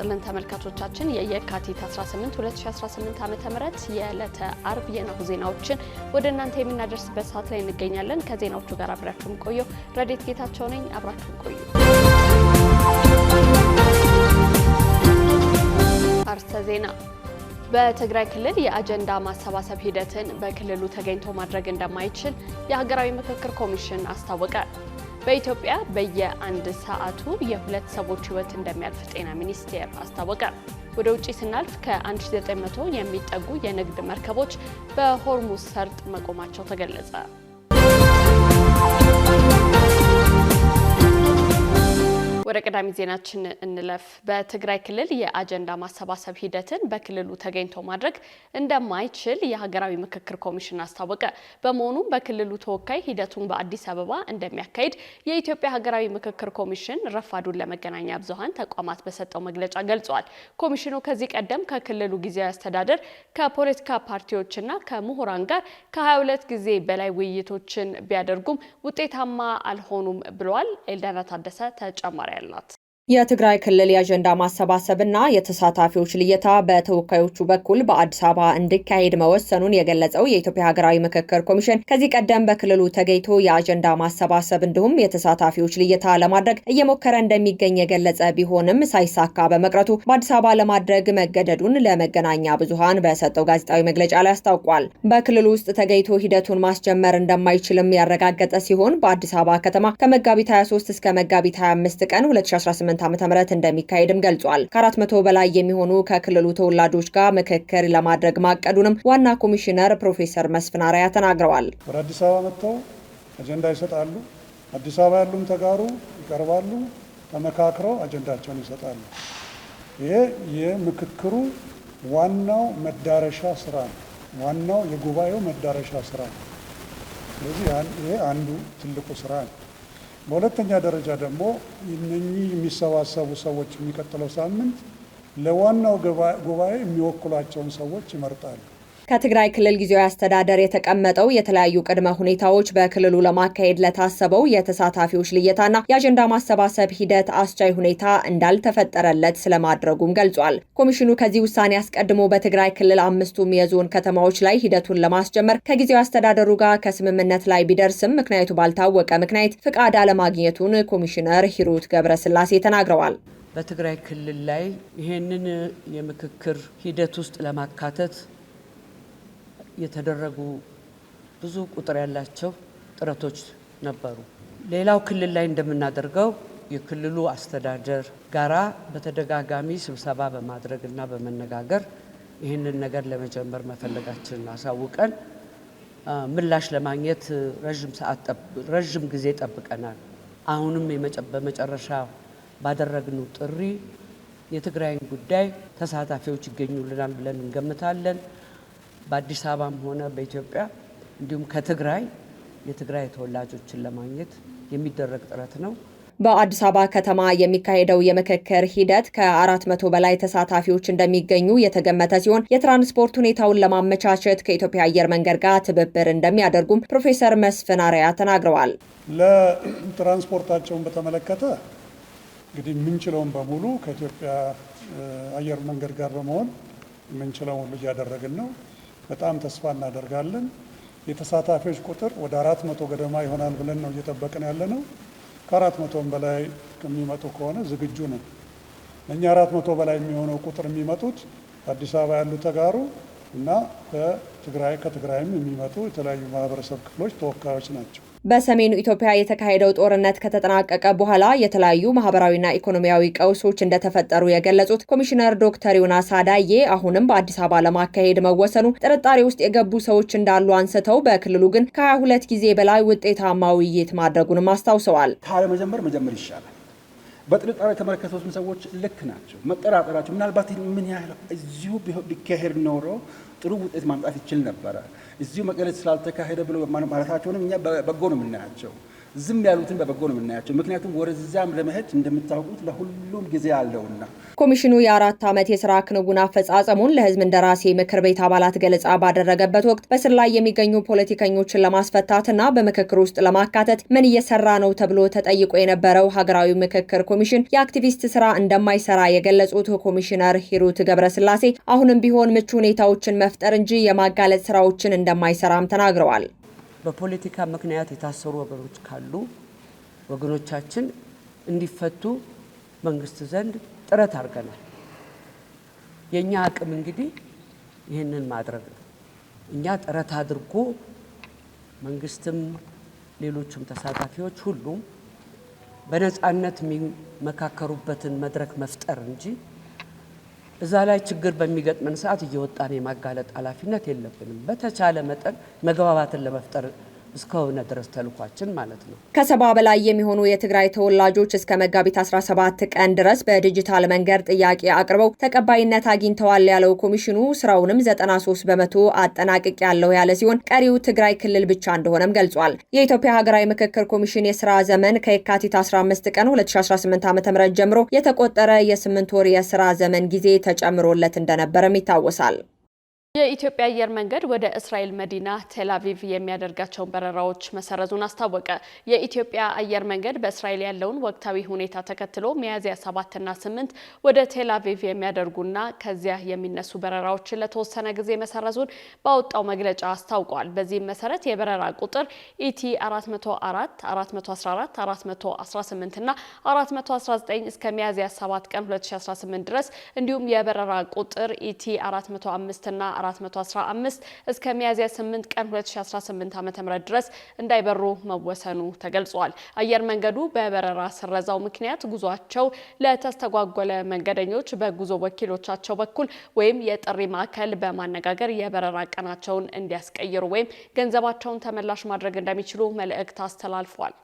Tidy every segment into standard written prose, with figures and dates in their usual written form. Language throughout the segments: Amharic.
ይስጥልን ተመልካቾቻችን የየካቲት 18 2018 ዓ.ም የዕለተ አርብ የናሁ ዜናዎችን ወደ እናንተ የምናደርስበት ሰዓት ላይ እንገኛለን። ከዜናዎቹ ጋር አብራችሁን ቆዩ። ረዲት ጌታቸው ነኝ። አብራችሁን ቆዩ። አርስተ ዜና በትግራይ ክልል የአጀንዳ ማሰባሰብ ሂደትን በክልሉ ተገኝቶ ማድረግ እንደማይችል የሀገራዊ ምክክር ኮሚሽን አስታወቀ። በኢትዮጵያ በየአንድ ሰዓቱ የሁለት ሰዎች ህይወት እንደሚያልፍ ጤና ሚኒስቴር አስታወቀ። ወደ ውጪ ስናልፍ ከ1900 የሚጠጉ የንግድ መርከቦች በሆርሙዝ ሰርጥ መቆማቸው ተገለጸ። ወደ ቀዳሚ ዜናችን እንለፍ። በትግራይ ክልል የአጀንዳ ማሰባሰብ ሂደትን በክልሉ ተገኝቶ ማድረግ እንደማይችል የሀገራዊ ምክክር ኮሚሽን አስታወቀ። በመሆኑም በክልሉ ተወካይ ሂደቱን በአዲስ አበባ እንደሚያካሂድ የኢትዮጵያ ሀገራዊ ምክክር ኮሚሽን ረፋዱን ለመገናኛ ብዙሃን ተቋማት በሰጠው መግለጫ ገልጿል። ኮሚሽኑ ከዚህ ቀደም ከክልሉ ጊዜያዊ አስተዳደር ከፖለቲካ ፓርቲዎችና ከምሁራን ጋር ከ22 ጊዜ በላይ ውይይቶችን ቢያደርጉም ውጤታማ አልሆኑም ብለዋል። ኤልዳና ታደሰ ተጨማሪ ያላት የትግራይ ክልል የአጀንዳ ማሰባሰብና የተሳታፊዎች ልየታ በተወካዮቹ በኩል በአዲስ አበባ እንዲካሄድ መወሰኑን የገለጸው የኢትዮጵያ ሀገራዊ ምክክር ኮሚሽን ከዚህ ቀደም በክልሉ ተገኝቶ የአጀንዳ ማሰባሰብ እንዲሁም የተሳታፊዎች ልየታ ለማድረግ እየሞከረ እንደሚገኝ የገለጸ ቢሆንም ሳይሳካ በመቅረቱ በአዲስ አበባ ለማድረግ መገደዱን ለመገናኛ ብዙሃን በሰጠው ጋዜጣዊ መግለጫ ላይ አስታውቋል። በክልሉ ውስጥ ተገኝቶ ሂደቱን ማስጀመር እንደማይችልም ያረጋገጠ ሲሆን በአዲስ አበባ ከተማ ከመጋቢት 23 እስከ መጋቢት 25 ቀን 2018 ዓ.ም እንደሚካሄድም ገልጿል። ከ400 በላይ የሚሆኑ ከክልሉ ተወላጆች ጋር ምክክር ለማድረግ ማቀዱንም ዋና ኮሚሽነር ፕሮፌሰር መስፍን አርአያ ተናግረዋል። ወደ አዲስ አበባ መጥተው አጀንዳ ይሰጣሉ። አዲስ አበባ ያሉም ተጋሩ ይቀርባሉ፣ ተመካክረው አጀንዳቸውን ይሰጣሉ። ይሄ የምክክሩ ዋናው መዳረሻ ስራ ነው። ዋናው የጉባኤው መዳረሻ ስራ ነው። ስለዚህ ይሄ አንዱ ትልቁ ስራ ነው። በሁለተኛ ደረጃ ደግሞ እነኚህ የሚሰባሰቡ ሰዎች የሚቀጥለው ሳምንት ለዋናው ጉባኤ የሚወክሏቸውን ሰዎች ይመርጣሉ። ከትግራይ ክልል ጊዜያዊ አስተዳደር የተቀመጠው የተለያዩ ቅድመ ሁኔታዎች በክልሉ ለማካሄድ ለታሰበው የተሳታፊዎች ልየታና የአጀንዳ ማሰባሰብ ሂደት አስቻይ ሁኔታ እንዳልተፈጠረለት ስለማድረጉም ገልጿል። ኮሚሽኑ ከዚህ ውሳኔ አስቀድሞ በትግራይ ክልል 5ቱም የዞን ከተማዎች ላይ ሂደቱን ለማስጀመር ከጊዜያዊ አስተዳደሩ ጋር ከስምምነት ላይ ቢደርስም ምክንያቱ ባልታወቀ ምክንያት ፍቃድ አለማግኘቱን ኮሚሽነር ሂሩት ገብረስላሴ ተናግረዋል። በትግራይ ክልል ላይ ይሄንን የምክክር ሂደት ውስጥ ለማካተት የተደረጉ ብዙ ቁጥር ያላቸው ጥረቶች ነበሩ። ሌላው ክልል ላይ እንደምናደርገው የክልሉ አስተዳደር ጋራ በተደጋጋሚ ስብሰባ በማድረግና በመነጋገር ይህንን ነገር ለመጀመር መፈለጋችንን አሳውቀን ምላሽ ለማግኘት ረዥም ጊዜ ጠብቀናል። አሁንም በመጨረሻ ባደረግነው ጥሪ የትግራይን ጉዳይ ተሳታፊዎች ይገኙልናል ብለን እንገምታለን። በአዲስ አበባም ሆነ በኢትዮጵያ እንዲሁም ከትግራይ የትግራይ ተወላጆችን ለማግኘት የሚደረግ ጥረት ነው። በአዲስ አበባ ከተማ የሚካሄደው የምክክር ሂደት ከ400 በላይ ተሳታፊዎች እንደሚገኙ የተገመተ ሲሆን የትራንስፖርት ሁኔታውን ለማመቻቸት ከኢትዮጵያ አየር መንገድ ጋር ትብብር እንደሚያደርጉም ፕሮፌሰር መስፍን አርአያ ተናግረዋል። ለትራንስፖርታቸውን በተመለከተ እንግዲህ የምንችለውን በሙሉ ከኢትዮጵያ አየር መንገድ ጋር በመሆን የምንችለውን ሁሉ እያደረግን ነው። በጣም ተስፋ እናደርጋለን። የተሳታፊዎች ቁጥር ወደ 400 ገደማ ይሆናል ብለን ነው እየጠበቅን ያለ ነው። ከ400 በላይ ከሚመጡ ከሆነ ዝግጁ ነው። እኛ 400 በላይ የሚሆነው ቁጥር የሚመጡት አዲስ አበባ ያሉ ተጋሩ እና ከትግራይም የሚመጡ የተለያዩ ማህበረሰብ ክፍሎች ተወካዮች ናቸው። በሰሜኑ ኢትዮጵያ የተካሄደው ጦርነት ከተጠናቀቀ በኋላ የተለያዩ ማህበራዊና ኢኮኖሚያዊ ቀውሶች እንደተፈጠሩ የገለጹት ኮሚሽነር ዶክተር ዮናስ አዳዬ አሁንም በአዲስ አበባ ለማካሄድ መወሰኑ ጥርጣሬ ውስጥ የገቡ ሰዎች እንዳሉ አንስተው በክልሉ ግን ከ22 ጊዜ በላይ ውጤታማ ውይይት ማድረጉንም አስታውሰዋል። መጀመር ይሻላል። በጥርጣሬ የተመለከቱትን ሰዎች ልክ ናቸው። መጠራጠራቸው ምናልባት ምን ያህል እዚሁ ቢካሄድ ኖሮ ጥሩ ውጤት ማምጣት ይችል ነበረ። እዚሁ መቀሌ ስላልተካሄደ ብሎ ማለታቸውንም እኛ በጎ ነው የምናያቸው። ዝም ያሉትን በበጎ ነው የምናያቸው። ምክንያቱም ወደዛም ለመሄድ እንደምታውቁት ለሁሉም ጊዜ አለውና። ኮሚሽኑ የ4 ዓመት የስራ ክንውን አፈጻጸሙን ለህዝብ እንደራሴ ምክር ቤት አባላት ገለጻ ባደረገበት ወቅት በስር ላይ የሚገኙ ፖለቲከኞችን ለማስፈታትና በምክክር ውስጥ ለማካተት ምን እየሰራ ነው ተብሎ ተጠይቆ የነበረው ሀገራዊ ምክክር ኮሚሽን የአክቲቪስት ስራ እንደማይሰራ የገለጹት ኮሚሽነር ሂሩት ገብረስላሴ አሁንም ቢሆን ምቹ ሁኔታዎችን መፍጠር እንጂ የማጋለጥ ስራዎችን እንደማይሰራም ተናግረዋል። በፖለቲካ ምክንያት የታሰሩ ወገኖች ካሉ ወገኖቻችን እንዲፈቱ መንግስት ዘንድ ጥረት አድርገናል። የኛ አቅም እንግዲህ ይህንን ማድረግ ነው። እኛ ጥረት አድርጎ መንግስትም ሌሎችም ተሳታፊዎች ሁሉም በነፃነት የሚመካከሩበትን መድረክ መፍጠር እንጂ እዛ ላይ ችግር በሚገጥመን ሰዓት እየወጣን የማጋለጥ ኃላፊነት የለብንም። በተቻለ መጠን መግባባትን ለመፍጠር እስከሆነ ድረስ ተልኳችን ማለት ነው። ከ70 በላይ የሚሆኑ የትግራይ ተወላጆች እስከ መጋቢት 17 ቀን ድረስ በዲጂታል መንገድ ጥያቄ አቅርበው ተቀባይነት አግኝተዋል ያለው ኮሚሽኑ ስራውንም 93% አጠናቅቅ ያለው ያለ ሲሆን ቀሪው ትግራይ ክልል ብቻ እንደሆነም ገልጿል። የኢትዮጵያ ሀገራዊ ምክክር ኮሚሽን የስራ ዘመን ከየካቲት 15 ቀን 2018 ዓ.ም ጀምሮ የተቆጠረ የ8 ወር የስራ ዘመን ጊዜ ተጨምሮለት እንደነበረም ይታወሳል። የኢትዮጵያ አየር መንገድ ወደ እስራኤል መዲና ቴል አቪቭ የሚያደርጋቸውን በረራዎች መሰረዙን አስታወቀ። የኢትዮጵያ አየር መንገድ በእስራኤል ያለውን ወቅታዊ ሁኔታ ተከትሎ ሚያዝያ 7 እና 8 ወደ ቴል አቪቭ የሚያደርጉና ከዚያ የሚነሱ በረራዎችን ለተወሰነ ጊዜ መሰረዙን ባወጣው መግለጫ አስታውቋል። በዚህም መሰረት የበረራ ቁጥር ኢቲ 404፣ 414፣ 418 እና 419 እስከ ሚያዝያ 7 ቀን 2018 ድረስ እንዲሁም የበረራ ቁጥር ኢቲ 405 እና 415 እስከ ሚያዝያ 8 ቀን 2018 ዓ.ም ድረስ እንዳይበሩ መወሰኑ ተገልጿል። አየር መንገዱ በበረራ ስረዛው ምክንያት ጉዟቸው ለተስተጓጎለ መንገደኞች በጉዞ ወኪሎቻቸው በኩል ወይም የጥሪ ማዕከል በማነጋገር የበረራ ቀናቸውን እንዲያስቀይሩ ወይም ገንዘባቸውን ተመላሽ ማድረግ እንደሚችሉ መልእክት አስተላልፏል።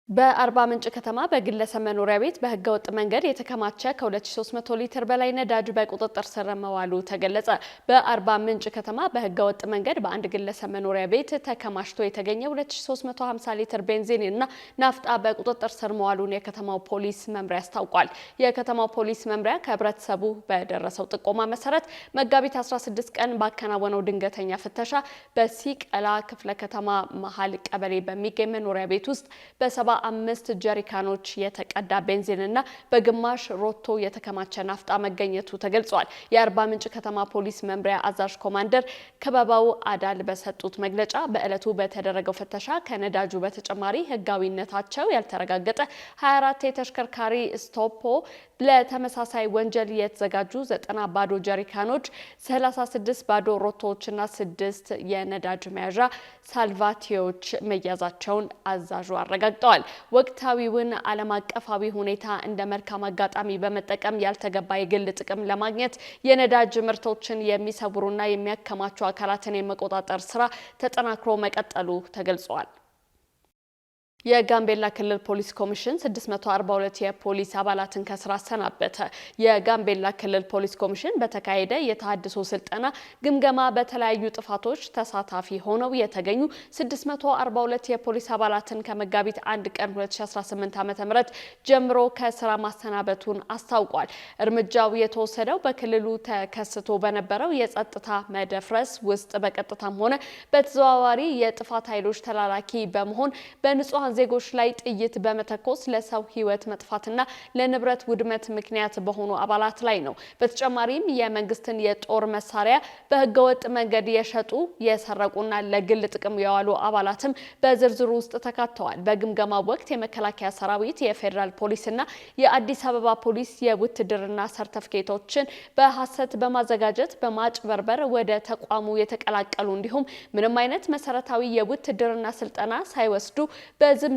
በአርባ ምንጭ ከተማ በግለሰብ መኖሪያ ቤት በህገወጥ መንገድ የተከማቸ ከ2300 ሊትር በላይ ነዳጅ በቁጥጥር ስር መዋሉ ተገለጸ። በአርባ ምንጭ ከተማ በህገወጥ መንገድ በአንድ ግለሰብ መኖሪያ ቤት ተከማችቶ የተገኘ 2350 ሊትር ቤንዚን እና ናፍጣ በቁጥጥር ስር መዋሉን የከተማው ፖሊስ መምሪያ አስታውቋል። የከተማው ፖሊስ መምሪያ ከህብረተሰቡ በደረሰው ጥቆማ መሰረት መጋቢት 16 ቀን ባከናወነው ድንገተኛ ፍተሻ በሲቀላ ክፍለ ከተማ መሀል ቀበሌ በሚገኝ መኖሪያ ቤት ውስጥ በ75 ጀሪካኖች የተቀዳ ቤንዚንና በግማሽ ሮቶ የተከማቸ ናፍጣ መገኘቱ ተገልጿል። የአርባ ምንጭ ከተማ ፖሊስ መምሪያ አዛዥ ኮማንደር ከበባው አዳል በሰጡት መግለጫ በዕለቱ በተደረገው ፍተሻ ከነዳጁ በተጨማሪ ህጋዊነታቸው ያልተረጋገጠ 24 የተሽከርካሪ ስቶፖ ለተመሳሳይ ወንጀል የተዘጋጁ 90 ባዶ ጀሪካኖች፣ 36 ባዶ ሮቶዎችና 6 የነዳጅ መያዣ ሳልቫቲዎች መያዛቸውን አዛዡ አረጋግጠዋል። ወቅታዊውን ዓለም አቀፋዊ ሁኔታ እንደ መልካም አጋጣሚ በመጠቀም ያልተገባ የግል ጥቅም ለማግኘት የነዳጅ ምርቶችን የሚሰውሩና የሚያከማቹ አካላትን የመቆጣጠር ስራ ተጠናክሮ መቀጠሉ ተገልጿል። የጋምቤላ ክልል ፖሊስ ኮሚሽን 642 የፖሊስ አባላትን ከስራ አሰናበተ። የጋምቤላ ክልል ፖሊስ ኮሚሽን በተካሄደ የተሃድሶ ስልጠና ግምገማ በተለያዩ ጥፋቶች ተሳታፊ ሆነው የተገኙ 642 የፖሊስ አባላትን ከመጋቢት 1 ቀን 2018 ዓ.ም ጀምሮ ከስራ ማሰናበቱን አስታውቋል። እርምጃው የተወሰደው በክልሉ ተከስቶ በነበረው የጸጥታ መደፍረስ ውስጥ በቀጥታም ሆነ በተዘዋዋሪ የጥፋት ኃይሎች ተላላኪ በመሆን በንጹሃን ዜጎች ላይ ጥይት በመተኮስ ለሰው ህይወት መጥፋትና ለንብረት ውድመት ምክንያት በሆኑ አባላት ላይ ነው። በተጨማሪም የመንግስትን የጦር መሳሪያ በህገወጥ መንገድ የሸጡ የሰረቁና ለግል ጥቅም የዋሉ አባላትም በዝርዝሩ ውስጥ ተካተዋል። በግምገማው ወቅት የመከላከያ ሰራዊት፣ የፌዴራል ፖሊስና የአዲስ አበባ ፖሊስ የውትድርና ሰርተፍኬቶችን በሐሰት በማዘጋጀት በማጭበርበር ወደ ተቋሙ የተቀላቀሉ እንዲሁም ምንም አይነት መሰረታዊ የውትድርና ስልጠና ሳይወስዱ በዝምድና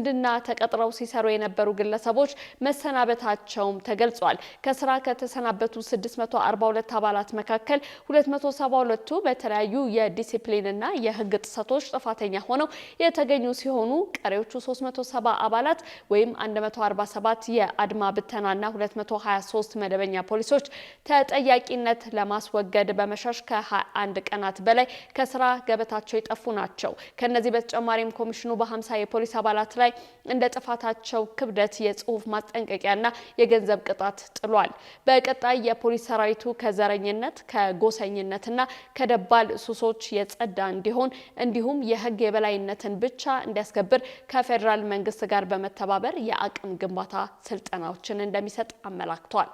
ተቀጥረው ሲሰሩ የነበሩ ግለሰቦች መሰናበታቸውም ተገልጿል። ከስራ ከተሰናበቱ 642 አባላት መካከል 272ቱ በተለያዩ የዲሲፕሊንና የህግ ጥሰቶች ጥፋተኛ ሆነው የተገኙ ሲሆኑ ቀሪዎቹ 370 አባላት ወይም 147 የአድማ ብተናና 223 መደበኛ ፖሊሶች ተጠያቂነት ለማስወገድ በመሸሽ ከ21 ቀናት በላይ ከስራ ገበታቸው የጠፉ ናቸው። ከነዚህ በተጨማሪም ኮሚሽኑ በ50 የፖሊስ አባላት አካላት ላይ እንደ ጥፋታቸው ክብደት የጽሁፍ ማስጠንቀቂያና የገንዘብ ቅጣት ጥሏል። በቀጣይ የፖሊስ ሰራዊቱ ከዘረኝነት ከጎሰኝነትና ከደባል ሱሶች የጸዳ እንዲሆን እንዲሁም የህግ የበላይነትን ብቻ እንዲያስከብር ከፌደራል መንግስት ጋር በመተባበር የአቅም ግንባታ ስልጠናዎችን እንደሚሰጥ አመላክቷል።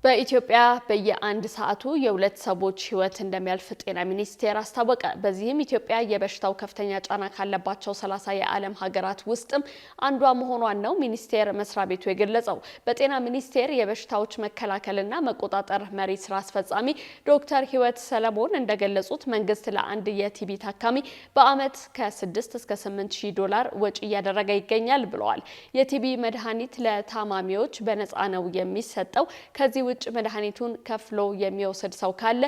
በኢትዮጵያ በየአንድ ሰዓቱ የሁለት ሰዎች ህይወት እንደሚያልፍ ጤና ሚኒስቴር አስታወቀ። በዚህም ኢትዮጵያ የበሽታው ከፍተኛ ጫና ካለባቸው 30 የዓለም ሀገራት ውስጥም አንዷ መሆኗን ነው ሚኒስቴር መስሪያ ቤቱ የገለጸው። በጤና ሚኒስቴር የበሽታዎች መከላከልና መቆጣጠር መሪ ስራ አስፈጻሚ ዶክተር ህይወት ሰለሞን እንደገለጹት መንግስት ለአንድ የቲቢ ታካሚ በአመት ከ6 እስከ 8 ሺህ ዶላር ወጪ እያደረገ ይገኛል ብለዋል። የቲቢ መድኃኒት ለታማሚዎች በነፃ ነው የሚሰጠው። ከዚህ ውጭ መድኃኒቱን ከፍሎ የሚወስድ ሰው ካለ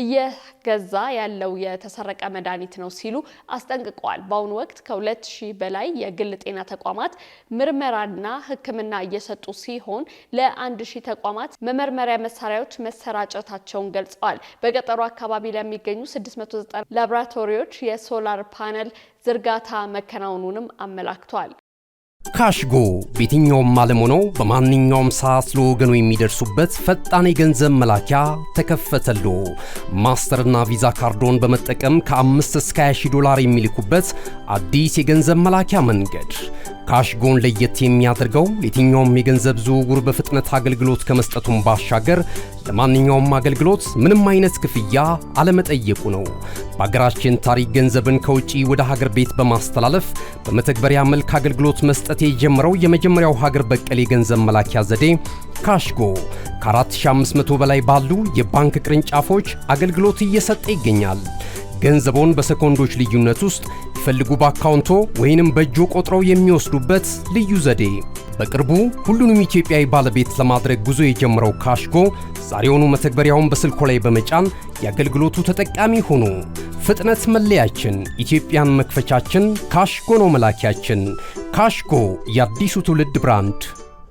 እየገዛ ያለው የተሰረቀ መድኃኒት ነው ሲሉ አስጠንቅቀዋል። በአሁኑ ወቅት ከ2000 በላይ የግል ጤና ተቋማት ምርመራና ሕክምና እየሰጡ ሲሆን ለ1000 ተቋማት መመርመሪያ መሳሪያዎች መሰራጨታቸውን ገልጸዋል። በገጠሩ አካባቢ ለሚገኙ 609 ላቦራቶሪዎች የሶላር ፓነል ዝርጋታ መከናወኑንም አመላክቷል። ካሽጎ በየትኛውም ዓለም ሆነው በማንኛውም ሰዓት ለወገኑ የሚደርሱበት ፈጣን የገንዘብ መላኪያ ተከፈተሎ። ማስተርና ቪዛ ካርዶን በመጠቀም ከ5 እስከ 20 ዶላር የሚልኩበት አዲስ የገንዘብ መላኪያ መንገድ። ካሽጎን ለየት የሚያደርገው የትኛውም የገንዘብ ዝውውር በፍጥነት አገልግሎት ከመስጠቱም ባሻገር ለማንኛውም አገልግሎት ምንም አይነት ክፍያ አለመጠየቁ ነው። በሀገራችን ታሪክ ገንዘብን ከውጪ ወደ ሀገር ቤት በማስተላለፍ በመተግበሪያ መልክ አገልግሎት መስጠት የጀመረው የመጀመሪያው ሀገር በቀል የገንዘብ መላኪያ ዘዴ ካሽጎ ከ4500 በላይ ባሉ የባንክ ቅርንጫፎች አገልግሎት እየሰጠ ይገኛል። ገንዘቦን በሰኮንዶች ልዩነት ውስጥ ይፈልጉ በአካውንቶ ወይንም በእጆ ቆጥረው የሚወስዱበት ልዩ ዘዴ። በቅርቡ ሁሉንም ኢትዮጵያዊ ባለቤት ለማድረግ ጉዞ የጀመረው ካሽጎ ዛሬውኑ መተግበሪያውን በስልኮ ላይ በመጫን የአገልግሎቱ ተጠቃሚ ሆኑ። ፍጥነት መለያችን፣ ኢትዮጵያን መክፈቻችን፣ ካሽጎ ነው መላኪያችን። ካሽጎ የአዲሱ ትውልድ ብራንድ።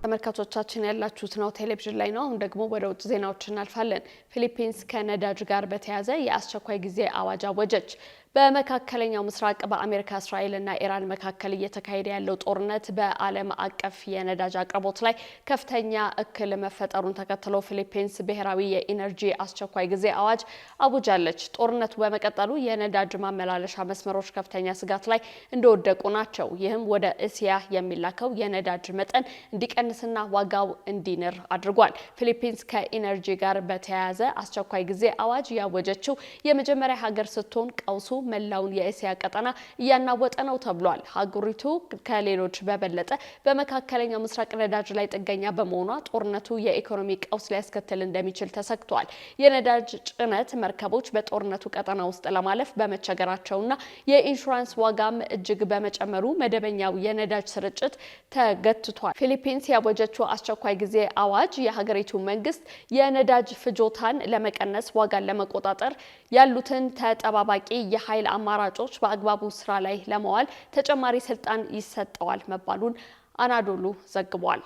ተመልካቾቻችን ያላችሁት ነው ቴሌቪዥን ላይ ነው። አሁን ደግሞ ወደ ውጭ ዜናዎች እናልፋለን። ፊሊፒንስ ከነዳጅ ጋር በተያያዘ የአስቸኳይ ጊዜ አዋጅ አወጀች። በመካከለኛው ምስራቅ በአሜሪካ እስራኤልና ኢራን መካከል እየተካሄደ ያለው ጦርነት በዓለም አቀፍ የነዳጅ አቅርቦት ላይ ከፍተኛ እክል መፈጠሩን ተከትሎ ፊሊፒንስ ብሔራዊ የኢነርጂ አስቸኳይ ጊዜ አዋጅ አውጃለች። ጦርነቱ በመቀጠሉ የነዳጅ ማመላለሻ መስመሮች ከፍተኛ ስጋት ላይ እንደወደቁ ናቸው። ይህም ወደ እስያ የሚላከው የነዳጅ መጠን እንዲቀንስና ዋጋው እንዲንር አድርጓል። ፊሊፒንስ ከኢነርጂ ጋር በተያያዘ አስቸኳይ ጊዜ አዋጅ ያወጀችው የመጀመሪያ ሀገር ስትሆን ቀውሱ መላውን የእስያ ቀጠና እያናወጠ ነው ተብሏል። ሀገሪቱ ከሌሎች በበለጠ በመካከለኛው ምስራቅ ነዳጅ ላይ ጥገኛ በመሆኗ ጦርነቱ የኢኮኖሚ ቀውስ ሊያስከትል እንደሚችል ተሰግቷል። የነዳጅ ጭነት መርከቦች በጦርነቱ ቀጠና ውስጥ ለማለፍ በመቸገራቸውና የኢንሹራንስ ዋጋም እጅግ በመጨመሩ መደበኛው የነዳጅ ስርጭት ተገትቷል። ፊሊፒንስ ያወጀችው አስቸኳይ ጊዜ አዋጅ የሀገሪቱ መንግስት የነዳጅ ፍጆታን ለመቀነስ ዋጋን ለመቆጣጠር ያሉትን ተጠባባቂ የኃይል አማራጮች በአግባቡ ስራ ላይ ለማዋል ተጨማሪ ስልጣን ይሰጠዋል መባሉን አናዶሉ ዘግቧል።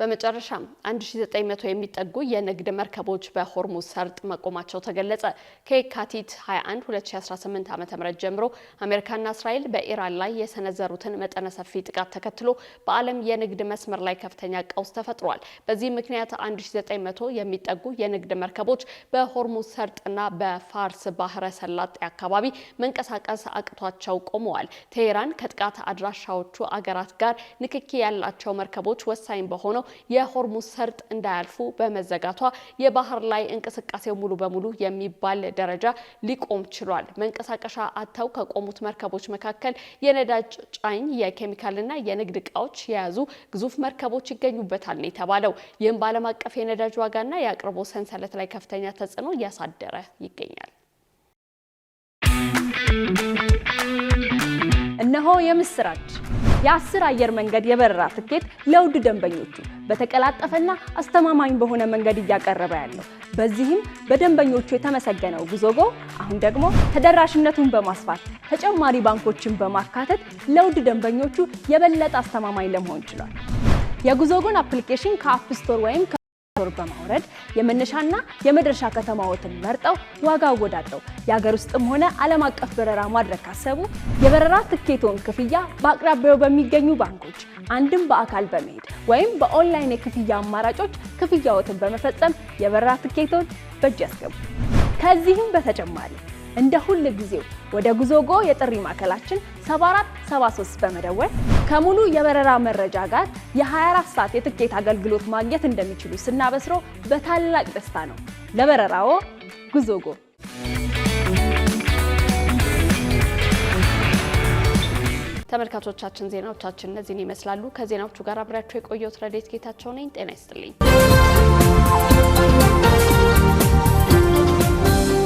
በመጨረሻም 1900 የሚጠጉ የንግድ መርከቦች በሆርሙዝ ሰርጥ መቆማቸው ተገለጸ። ከየካቲት 21 2018 ዓ.ም ጀምሮ አሜሪካና እስራኤል በኢራን ላይ የሰነዘሩትን መጠነ ሰፊ ጥቃት ተከትሎ በዓለም የንግድ መስመር ላይ ከፍተኛ ቀውስ ተፈጥሯል። በዚህ ምክንያት 1900 የሚጠጉ የንግድ መርከቦች በሆርሙዝ ሰርጥና በፋርስ ባህረ ሰላጤ አካባቢ መንቀሳቀስ አቅቷቸው ቆመዋል። ቴሄራን ከጥቃት አድራሻዎቹ አገራት ጋር ንክኪ ያላቸው መርከቦች ወሳኝ በሆነው የሆርሙዝ ሰርጥ እንዳያልፉ በመዘጋቷ የባህር ላይ እንቅስቃሴው ሙሉ በሙሉ የሚባል ደረጃ ሊቆም ችሏል። መንቀሳቀሻ አጥተው ከቆሙት መርከቦች መካከል የነዳጅ ጫኝ፣ የኬሚካልና የንግድ ዕቃዎች የያዙ ግዙፍ መርከቦች ይገኙበታል ነው የተባለው። ይህም በዓለም አቀፍ የነዳጅ ዋጋና የአቅርቦት ሰንሰለት ላይ ከፍተኛ ተጽዕኖ እያሳደረ ይገኛል። እነሆ የምስራች! የ10 አየር መንገድ የበረራ ትኬት ለውድ ደንበኞቹ በተቀላጠፈና አስተማማኝ በሆነ መንገድ እያቀረበ ያለው። በዚህም በደንበኞቹ የተመሰገነው ጉዞጎ አሁን ደግሞ ተደራሽነቱን በማስፋት ተጨማሪ ባንኮችን በማካተት ለውድ ደንበኞቹ የበለጠ አስተማማኝ ለመሆን ችሏል። የጉዞጎን አፕሊኬሽን ከአፕ ስቶር ወይም ቶር በማውረድ የመነሻና የመድረሻ ከተማዎትን መርጠው ዋጋ አወዳድረው የሀገር ውስጥም ሆነ ዓለም አቀፍ በረራ ማድረግ ካሰቡ የበረራ ትኬቶን ክፍያ በአቅራቢያው በሚገኙ ባንኮች አንድም በአካል በመሄድ ወይም በኦንላይን የክፍያ አማራጮች ክፍያዎትን በመፈጸም የበረራ ትኬቶን በእጅ ያስገቡ። ከዚህም በተጨማሪ እንደ ሁል ጊዜው ወደ ጉዞጎ የጥሪ ማዕከላችን 7473 በመደወል ከሙሉ የበረራ መረጃ ጋር የ24 ሰዓት የትኬት አገልግሎት ማግኘት እንደሚችሉ ስናበስሮ በታላቅ ደስታ ነው። ለበረራዎ ጉዞጎ። ተመልካቾቻችን ዜናዎቻችን እነዚህን ይመስላሉ። ከዜናዎቹ ጋር አብሬያችሁ የቆየሁት ረዴት ጌታቸው ነኝ። ጤና ይስጥልኝ።